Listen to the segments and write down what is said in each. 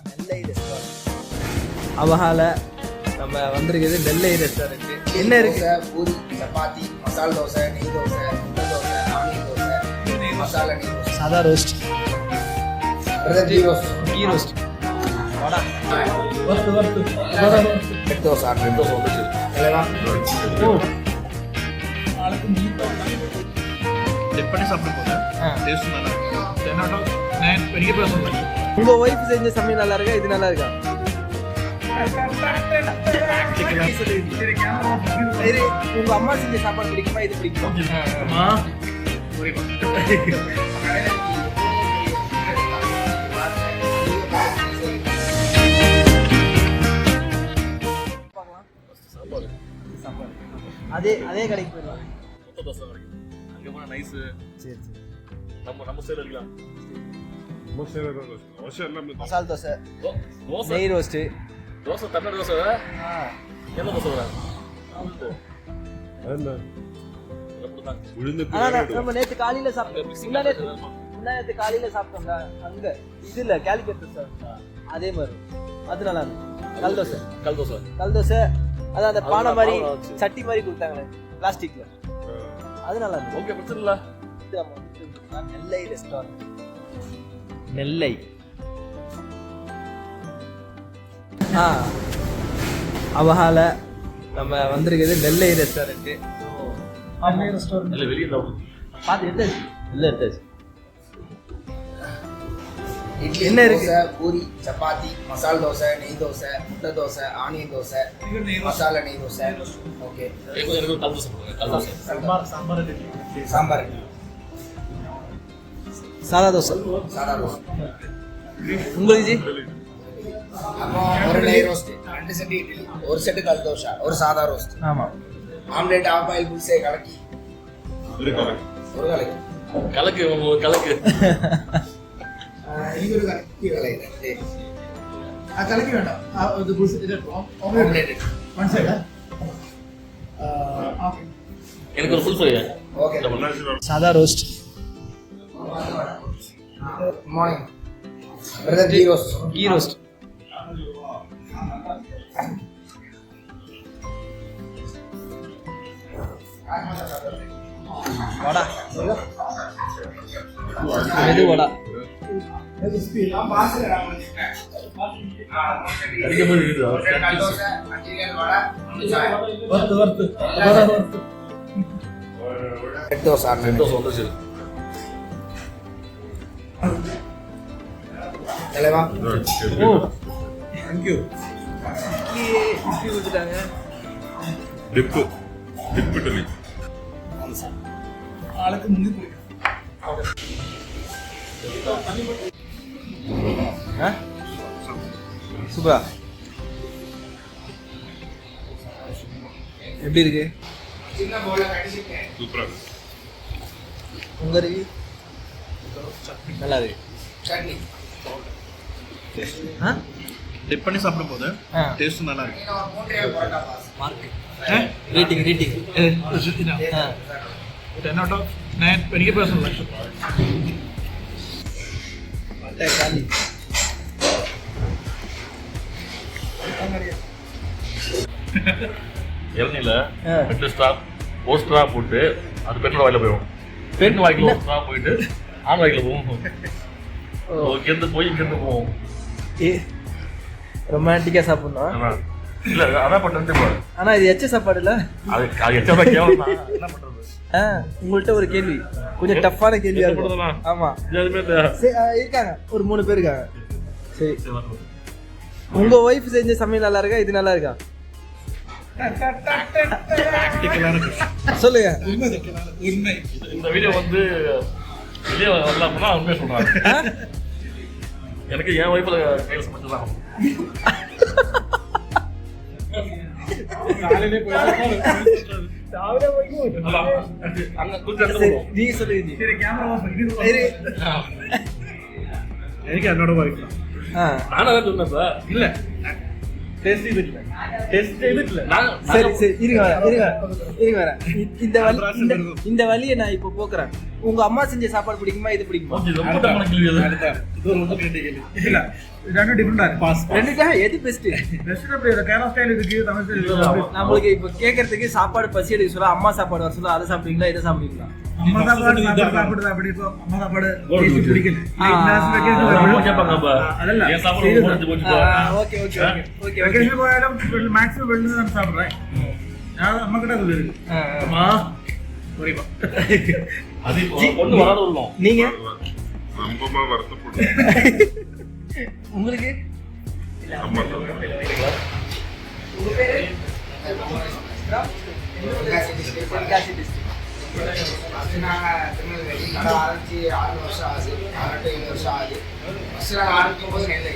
நெல்லை restaurant. அவகால நம்ம வந்திருக்குது நெல்லை restaurant. என்ன இருக்கு? பூரி, சப்பாத்தி, மசால் தோசை, நெய் தோசை, முட்டை தோசை, ஆனியன் தோசை, மசாலா நெய் தோசை, சாதா roast, ghee roast, ghee roast, vada, red dosa, red dosa வந்துச்சு. டிப் பண்ணி சாப்பிடும்போது டேஸ்ட் நல்லா இருக்கும். 10 out of 9 பெரிய பர்சன். உங்க ஒய்ஃப் செஞ்ச சமையல் நல்லா இருக்கா? இது நல்லா இருக்கா? சரி, உங்க அம்மா செஞ்ச சாப்பாடு பிடிக்குமா? இது பிடிக்குமா? அதே அதே கடைக்கு போயிடலாம். அங்கே போனால் நைஸு. சரி சரி. நம்ம சைடு இருக்கலாம். மசால் தோசை, தோசை, நெய் ரோஸ்ட்டு, தோசை, தமிழ் தோசை, என்ன தோசை நம்ம நேற்று காலையில சாப்பிட்டோம். நேற்று காலையில சாப்பிட்டோங்க அங்க இதுல கேலிக்கட் சார். அதே மாதிரி அது நல்லா இருந்துச்சு. கல் தோசை, கல் தோசை, கல் தோசை. அதான் அந்த பானை மாதிரி சட்டி மாதிரி கொடுத்தாங்களே பிளாஸ்டிக்ல, அது நல்லா இருந்துச்சு. ஓகே, பிரச்சனை இல்லை. நெல்லை ரெஸ்டாரண்ட், நெல்லை. அவகால நம்ம வந்திருக்குது நெல்லை ரெஸ்டாரண்ட். இல்லை வெளியே தான் பார்த்து எடுத்தாச்சு. இல்லை எடுத்தாச்சு. இட்லி, என்ன இருக்கு? தோசை, பூரி, சப்பாத்தி, மசால் தோசை, நெய் தோசை, முட்டை தோசை, ஆனியன் தோசை, மசாலா நெய் தோசை. ஓகே, எனக்கு கல் தோசை போடுங்க. கல் தோசை, சாம்பார், சாதா தோசை, சாதா தோசை. உங்களுக்கு ஜி? அப்புறம் ஒரு நெய் ரோஸ்ட், 2 செட் இட்லி, ஒரு செட்டு கல் தோசை, ஒரு சாதா ரோஸ்ட், ஆமாம். ஆம்லெட், ஆஃப் ஆயில், புல்சே கலக்கி, ஒரு கலக்கி, கலக்கு கலக்கு. இது ஒரு கலக்கி கலக்கி. கலக்கி வேண்டாம். ஆம்லெட். One side. எனக்கு ஒரு ஃபுல் ஃப்ரை. ஓகே. சாதா roast. Morning brother, ghee roast, ghee roast. Vada, medu vada. அடிக்கும்போது இருக்குதா? கல் தோசை, மஞ்சள் வடை, ரெட் தோசை, ரெட் தோசை வந்துச்சு. தலைவா. தேங்க்யூ. இட்லி கொடுத்துட்டாங்க. டிப்பு இட்லி. ஆளுக்கு முந்தி போயிடும். சூப்பரா. எப்படி இருக்கு? சின்ன போல கடிச்சிட்டேன். சூப்பரா. உங்க ரிவ்யூ? நல்லா இருக்கு. சட்னி. டிப் பண்ணி சாப்பிடும்போது டேஸ்ட் நல்லா இருக்கு. நான் ஒரு 3 parotta boss. Mark. Rating 10 out of 9 பெரிய பர்சன். காலி. இளநில ரெண்டு ஸ்டாப் ஒரு ஸ்ட்ரா போட்டு அது பெண்ணோட வாயில போயிடும். பெண் வாய்க்குள்ள ஒரு ஸ்ட்ரா போயிட்டு ஆண் வாய்க்குள்ள போகும். இங்கேருந்து போய் இங்கேருந்து போவோம். ரொமான்டிக்கா சாப்பிடணும். இல்ல அதான் பண்ணிட்டு. ஆனா இது எச்ச சாப்பாடு இல்ல. அது எச்சா கேவலம் தான். என்ன பண்றது? உங்கள்கிட்ட ஒரு கேள்வி, கொஞ்சம் டஃப்பான கேள்வியா இருக்கும். ஆமா, இருக்காங்க ஒரு 3 பேர் இருக்காங்க. சரி, உங்க ஒய்ஃப் செஞ்ச சமையல் நல்லா இருக்கா? இது நல்லா இருக்கா? சொல்லுங்க. உண்மை. இந்த வீடியோ வந்து வெளியே வரலாம்னா உண்மையை சொல்றாங்க. எனக்கு என் ஒய்ஃப்ல கையில் சமைச்சுதான். நீங்க சொல்லுங்க. எனக்கு என்னோட ஒய்ஃப் நானும் சொன்னேன். இல்ல டெஸ்ட் இது இல்ல, டெஸ்ட் இது இல்ல. சரி சரி, இருங்க வரேன். இந்த வழியை நான் இப்போ போக்குறேன். உங்க அம்மா செஞ்ச சாப்பாடு பிடிக்குமா? இது பிடிக்குமா? ரொம்ப தப்பான கேள்வி அது. இல்ல ரெண்டும் டிஃபரெண்டா இருக்கு ரெண்டுக்காக எது பெஸ்ட்? ரெஸ்ட் அப்படி கேரளா ஸ்டைல் இருக்கு, தமிழ் ஸ்டைல் இருக்கு. நம்மளுக்கு இப்போ கேட்கறதுக்கு சாப்பாடு பசி எடுக்க சொல்ல அம்மா சாப்பாடு வர சொல்ல அதை சாப்பிடுவீங்களா இதை சாப்பிடுவீங்களா? அம்மா சாப்பாடு சாப்பிடு இப்போ அம்மா சாப்பாடு டேஸ்ட் பிடிக்கல. அதெல்லாம் okay okay okay okay vacation போயாலும் மேக்ஸிமம் வெளில தான் சாப்பிடுறேன். அம்மா கிட்ட அது இருக்கு. அம்மா புரியுமா? அது கொண்டு வராத உள்ளோம். நீங்க ரொம்பமா வருத்தப்படுறேன். உங்களுக்கு ஆமா. உங்க பேரு? தென்காசி டிஸ்ட்ரிக்ட். ஃபஸ்ட்டு நாங்கள் திருநெல்வேலி கடை ஆரம்பிச்சு 6 வருஷம் ஆகுது, 6-7 வருஷம் ஆகுது. ஃபஸ்ட்டு நாங்கள் ஆரம்பிக்கும் போது நெல்லை,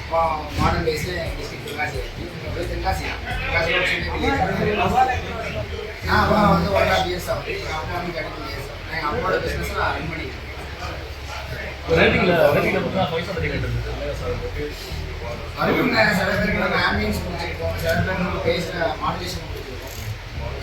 இப்போ மாடர்ன் டேஸில் டிஸ்ட்ரிக்ட் தென்காசி தென்காசி நான் அப்பா வந்து 1.5 years ஆகுது. எங்கள் அப்பா வந்து 22 years. எங்கள் அப்பாவோட பிஸ்னஸ் நான் ரன் பண்ணிக்கிறேன். ரேட்டிங்ல பார்த்தா 5 ஸ்டார் ரேட்டிங் இருக்கு. வரைக்கும் சில பேருக்கு நம்ம ஆம்பியன்ஸ் கொடுத்துருக்கோம், சில பேருக்கு பேஸில் மாடுலேஷன் கொடுத்துருக்கோம்,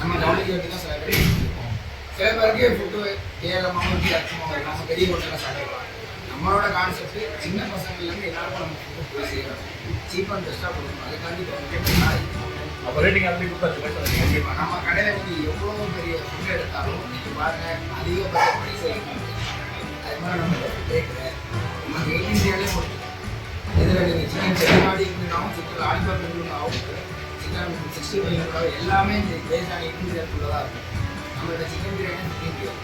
நம்ம கவனிக்க வேண்டி தான் சில பேர் கொடுத்துருக்கோம். சில பேருக்கு ஃபுட்டு ஏழமாக ஊற்றி அர்த்தமாக வரும். நம்ம பெரிய ஹோட்டலில் சாப்பிடுவோம். நம்மளோட கான்செப்ட் சின்ன பசங்கள்லேருந்து எல்லாருக்கும் நம்ம ஃபுட்டு போய் செய்யணும், சீப் அண்ட் பெஸ்ட்டாக கொடுக்கணும். அதுக்காண்டி அப்போ ரேட்டிங் அப்படி கொடுத்தாச்சு 5 ஸ்டார் ரேட்டிங். கண்டிப்பாக நம்ம கடையில் நீங்கள் எவ்வளோ பெரிய ஃபுட்டு எடுத்தாலும் நீங்கள் பாருங்கள் அதிகபட்ச படி செய்யணும். அது மாதிரி நம்ம கேட்குறேன் நமக்கு 18 ரூபாயிலே கொடுத்துருக்கோம். இதில் நீங்கள் சிக்கன் செட்டிநாடு இருந்தாலும் சிக்கன் லாலிபாப் இருந்தாலும் சிக்கன் 65 இருந்தாலும் எல்லாமே இந்த பேஸான 18 ரூபாய்க்குள்ளதாக இருக்கும். நம்மளோட சிக்கன் பிரியாணி 15 ரூபாய்,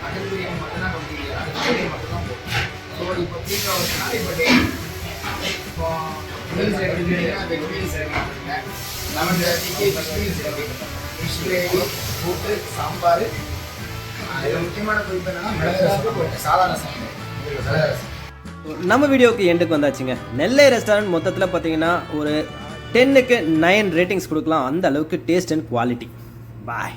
மட்டன் பிரியாணி மட்டும்தான் 20 ரூபாய், அது பிரியாணி மட்டும்தான் போகும். ஸோ இப்போ பீக் ஆகுதுனால இப்போ டே இப்போ மீல்ஸ் எடுத்துக்கிட்டீங்கன்னா வெஜ் மீல்ஸ் எடுத்துக்கிட்டீங்க, லெமன் ரைஸ்க்கு ஃபிஷ் மீல்ஸ் இருக்குது, ஃபிஷ் கிரேவி, கூட்டு, சாம்பார். இதில் முக்கியமான குறிப்பு என்னன்னா மிளகு ரசம், சாதா ரசம், மிளகு ரசம். நம்ம வீடியோவுக்கு எண்டுக்கு வந்தாச்சுங்க. நெல்லை ரெஸ்டாரண்ட் மொத்தத்தில் பார்த்தீங்கன்னா ஒரு 10க்கு 9 ரேட்டிங்ஸ் கொடுக்கலாம். அந்த அளவுக்கு டேஸ்ட் அண்ட் குவாலிட்டி. பாய்.